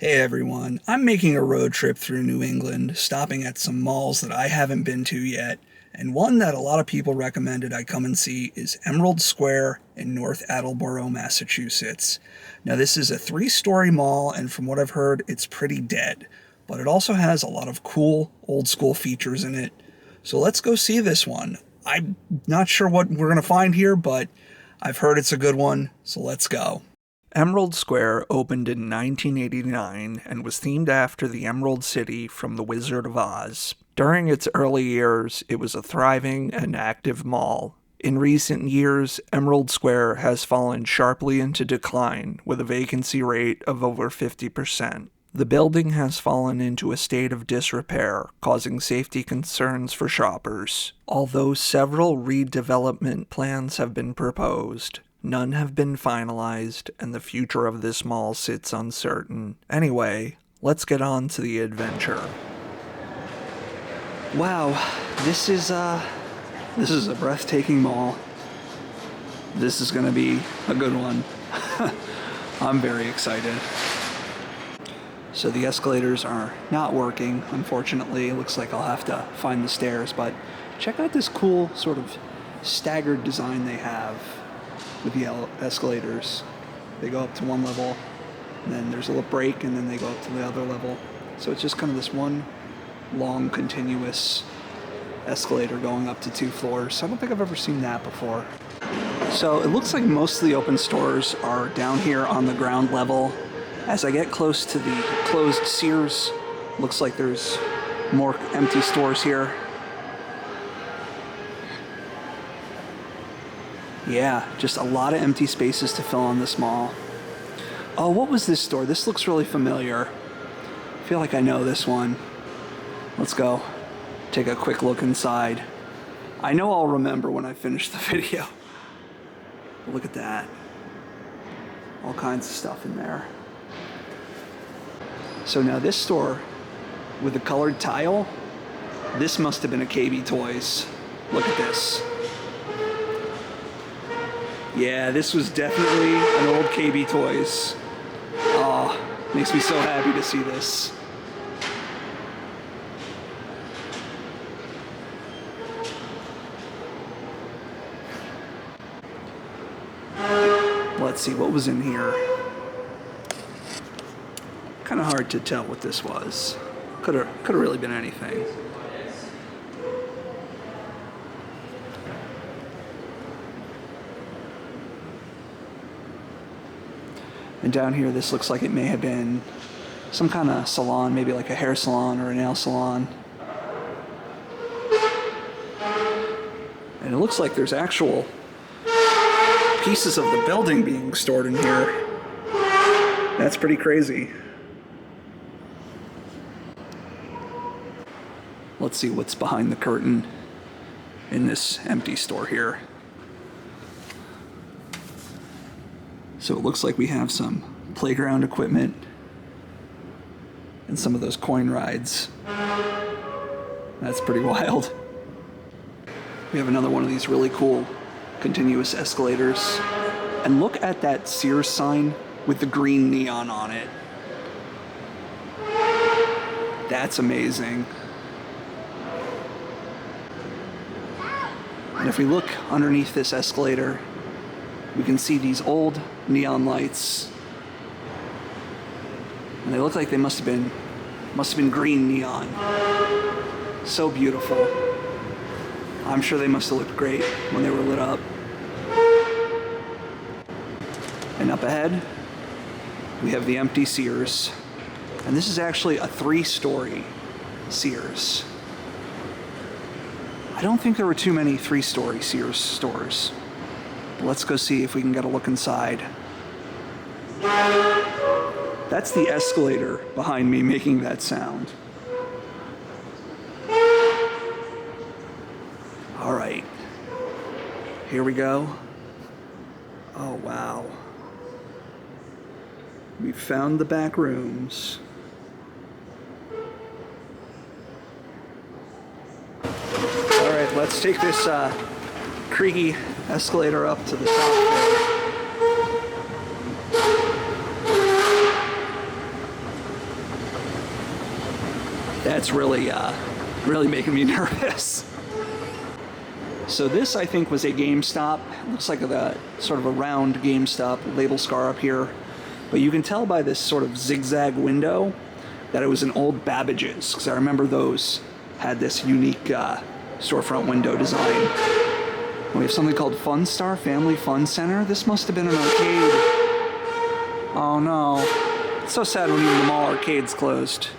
Hey everyone, I'm making a road trip through New England, stopping at some malls that I haven't been to yet, and one that a lot of people recommended I come and see is Emerald Square in North Attleborough, Massachusetts. Now, this is a three-story mall, and from what I've heard, it's pretty dead, but it also has a lot of cool, old-school features in it. So let's go see this one. I'm not sure what we're going to find here, but I've heard it's a good one, so let's go. Emerald Square opened in 1989 and was themed after the Emerald City from The Wizard of Oz. During its early years, it was a thriving and active mall. In recent years, Emerald Square has fallen sharply into decline with a vacancy rate of over 50%. The building has fallen into a state of disrepair, causing safety concerns for shoppers. Although several redevelopment plans have been proposed, none have been finalized, and the future of this mall sits uncertain. Anyway, let's get on to the adventure. Wow, this is a breathtaking mall. This is gonna be a good one. I'm very excited. So the escalators are not working, unfortunately. It looks like I'll have to find the stairs, but check out this cool sort of staggered design they have with the escalators. They go up to one level, and then there's a little break, and then they go up to the other level. So it's just kind of this one long, continuous escalator going up to 2 floors. I don't think I've ever seen that before. So it looks like most of the open stores are down here on the ground level. As I get close to the closed Sears, looks like there's more empty stores here. Yeah, just a lot of empty spaces to fill on this mall. Oh, what was this store? This looks really familiar. I feel like I know this one. Let's go take a quick look inside. I know I'll remember when I finish the video. But look at that. All kinds of stuff in there. So now this store with the colored tile, this must have been a KB Toys. Look at this. Yeah, this was definitely an old KB Toys. Oh, makes me so happy to see this. Let's see what was in here. Kind of hard to tell what this was. Could have really been anything. And down here, this looks like it may have been some kind of salon, maybe like a hair salon or a nail salon. And it looks like there's actual pieces of the building being stored in here. That's pretty crazy. Let's see what's behind the curtain in this empty store here. So it looks like we have some playground equipment and some of those coin rides. That's pretty wild. We have another one of these really cool continuous escalators. And look at that Sears sign with the green neon on it. That's amazing. And if we look underneath this escalator, we can see these old neon lights. And they look like they must have been green neon. So beautiful. I'm sure they must have looked great when they were lit up. And up ahead, we have the empty Sears. And this is actually a 3-story Sears. I don't think there were too many 3-story Sears stores. Let's go see if we can get a look inside. That's the escalator behind me making that sound. All right, here we go. Oh, wow. We found the back rooms. All right, let's take this creaky escalator up to the top floor. That's really, really making me nervous. So this, I think, was a GameStop. It looks like a sort of a round GameStop label scar up here. But you can tell by this sort of zigzag window that it was an old Babbage's, because I remember those had this unique storefront window design. We have something called Fun Star Family Fun Center. This must have been an arcade. Oh no. It's so sad when even the mall arcade's closed.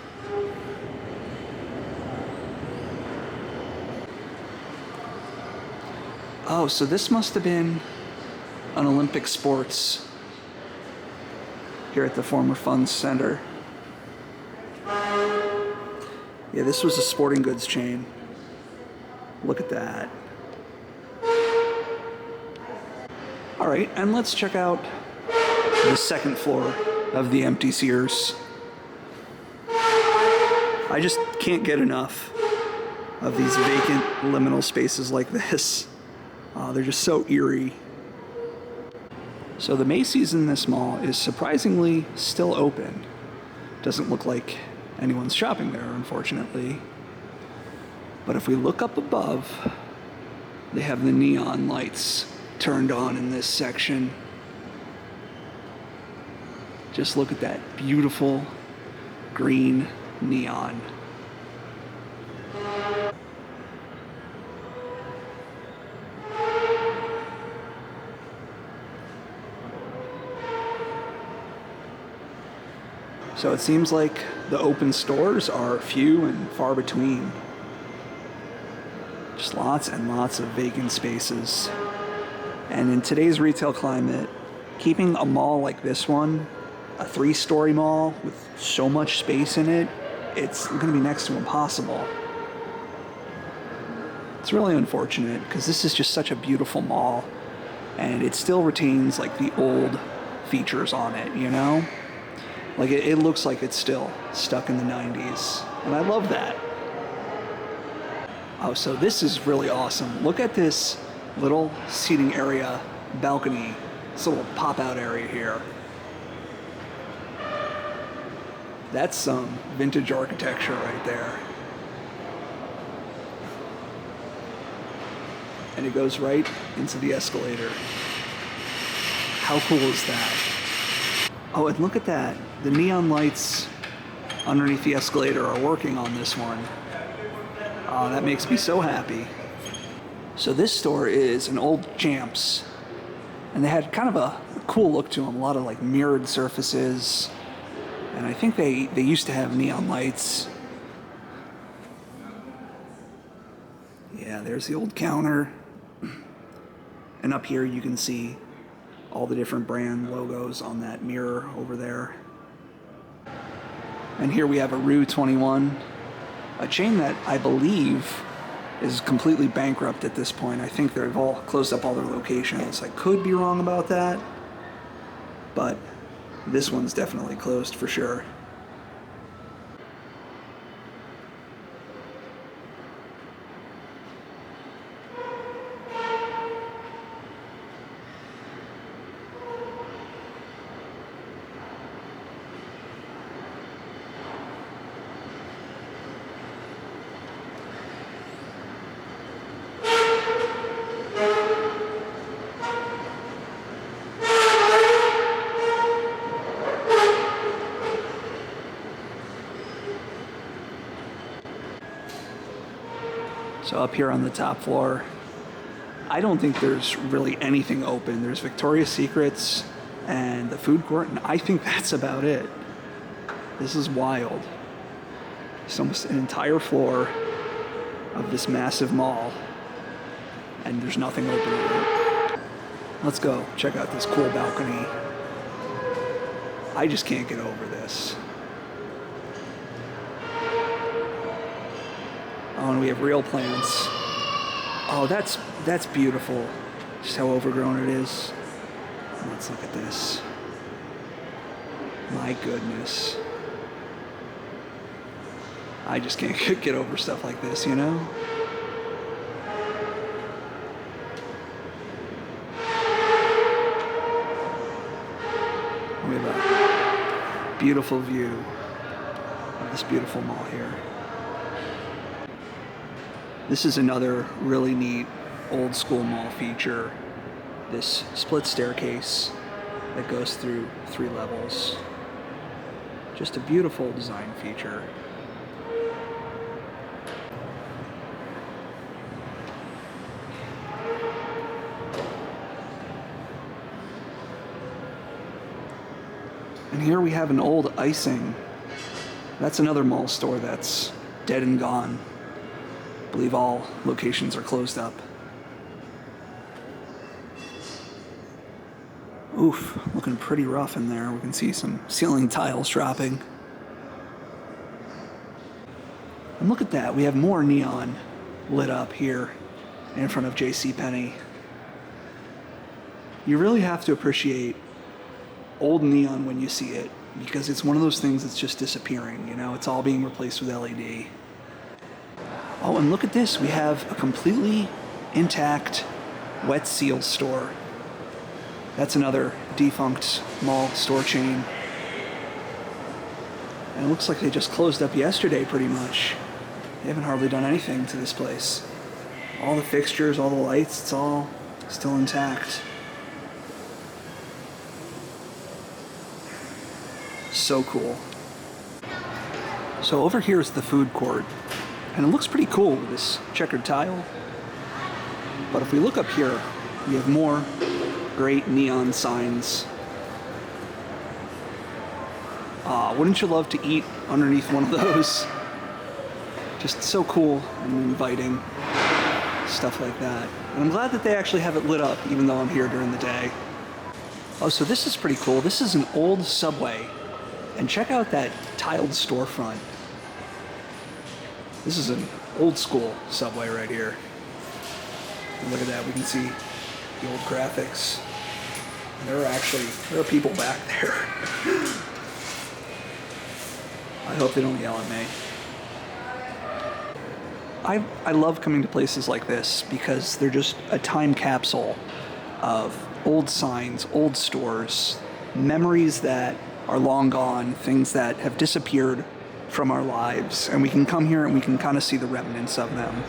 Oh, so this must have been an Olympic sports here at the former Fun Center. Yeah, this was a sporting goods chain. Look at that. All right, and let's check out the second floor of the empty Sears. I just can't get enough of these vacant liminal spaces like this. They're just so eerie. So the Macy's in this mall is surprisingly still open. Doesn't look like anyone's shopping there, unfortunately. But if we look up above, they have the neon lights turned on in this section. Just look at that beautiful green neon. So it seems like the open stores are few and far between. Just lots and lots of vacant spaces. And in today's retail climate, keeping a mall like this one, a 3-story mall with so much space in it, it's going to be next to impossible. It's really unfortunate because this is just such a beautiful mall and it still retains like the old features on it, you know? Like it looks like it's still stuck in the 90s, and I love that. Oh, so this is really awesome. Look at this little seating area, balcony, this little pop-out area here. That's some vintage architecture right there. And it goes right into the escalator. How cool is that? Oh, and look at that. The neon lights underneath the escalator are working on this one. Oh, that makes me so happy. So this store is an old Champs, and they had kind of a cool look to them. A lot of like mirrored surfaces, and I think they used to have neon lights. Yeah, there's the old counter. And up here you can see all the different brand logos on that mirror over there. And here we have a Rue 21, a chain that I believe is completely bankrupt at this point. I think they've all closed up all their locations. I could be wrong about that, but this one's definitely closed for sure. So up here on the top floor, I don't think there's really anything open. There's Victoria's Secrets and the food court, and I think that's about it. This is wild. It's almost an entire floor of this massive mall, and there's nothing open in it. Let's go check out this cool balcony. I just can't get over this. Oh, and we have real plants. Oh, that's beautiful. Just how overgrown it is. Let's look at this. My goodness. I just can't get over stuff like this, you know? We have a beautiful view of this beautiful mall here. This is another really neat old school mall feature. This split staircase that goes through 3 levels. Just a beautiful design feature. And here we have an old icing. That's another mall store that's dead and gone. I believe all locations are closed up. Oof, looking pretty rough in there. We can see some ceiling tiles dropping. And look at that, we have more neon lit up here in front of JCPenney. You really have to appreciate old neon when you see it, because it's one of those things that's just disappearing, you know, it's all being replaced with LED. Oh, and look at this, we have a completely intact Wet Seal store. That's another defunct mall store chain. And it looks like they just closed up yesterday pretty much. They haven't hardly done anything to this place. All the fixtures, all the lights, it's all still intact. So cool. So over here is the food court, and it looks pretty cool with this checkered tile. But if we look up here, we have more great neon signs. Wouldn't you love to eat underneath one of those? Just so cool and inviting, stuff like that. And I'm glad that they actually have it lit up, even though I'm here during the day. Oh, so this is pretty cool. This is an old Subway. And check out that tiled storefront. This is an old school Subway right here. And look at that, we can see the old graphics. And there are people back there. I hope they don't yell at me. I love coming to places like this because they're just a time capsule of old signs, old stores, memories that are long gone, things that have disappeared from our lives, and we can come here and we can kind of see the remnants of them.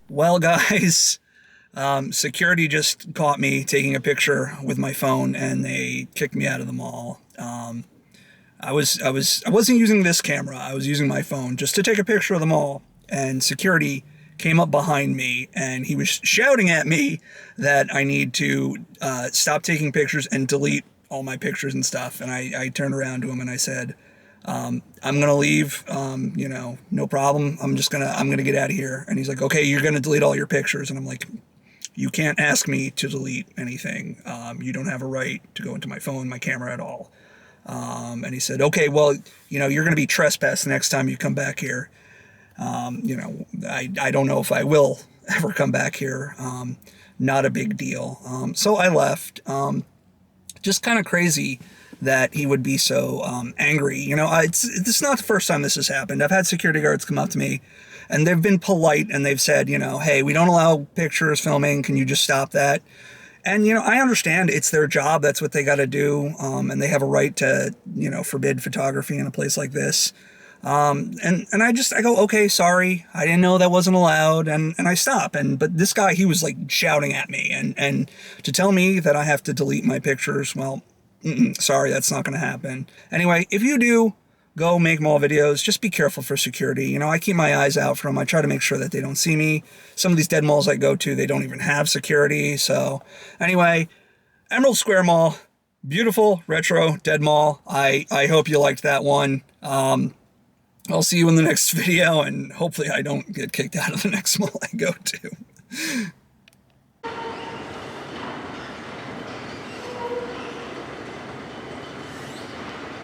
Well, guys, security just caught me taking a picture with my phone, and they kicked me out of the mall. I wasn't using this camera. I was using my phone just to take a picture of the mall, and security came up behind me, and he was shouting at me that I need to stop taking pictures and delete all my pictures and stuff. And I turned around to him and I said, I'm gonna leave, you know, no problem. I'm gonna get out of here. And he's like, okay, you're gonna delete all your pictures. And I'm like, you can't ask me to delete anything. You don't have a right to go into my phone, my camera at all. And he said, okay, well, you know, you're gonna be trespassed next time you come back here. You know, I don't know if I will ever come back here. Not a big deal. So I left. Just kind of crazy that he would be so angry. You know, this is not the first time this has happened. I've had security guards come up to me, and they've been polite, and they've said, you know, hey, we don't allow pictures, filming. Can you just stop that? And, you know, I understand it's their job. That's what they got to do. And they have a right to, you know, forbid photography in a place like this. And I go, okay, sorry. I didn't know that wasn't allowed. And I stop. But this guy, he was like shouting at me, and to tell me that I have to delete my pictures, well, sorry, that's not going to happen. Anyway, if you do go make mall videos, just be careful for security. You know, I keep my eyes out for them. I try to make sure that they don't see me. Some of these dead malls I go to, they don't even have security. So anyway, Emerald Square Mall, beautiful, retro, dead mall. I hope you liked that one. I'll see you in the next video, and hopefully I don't get kicked out of the next mall I go to.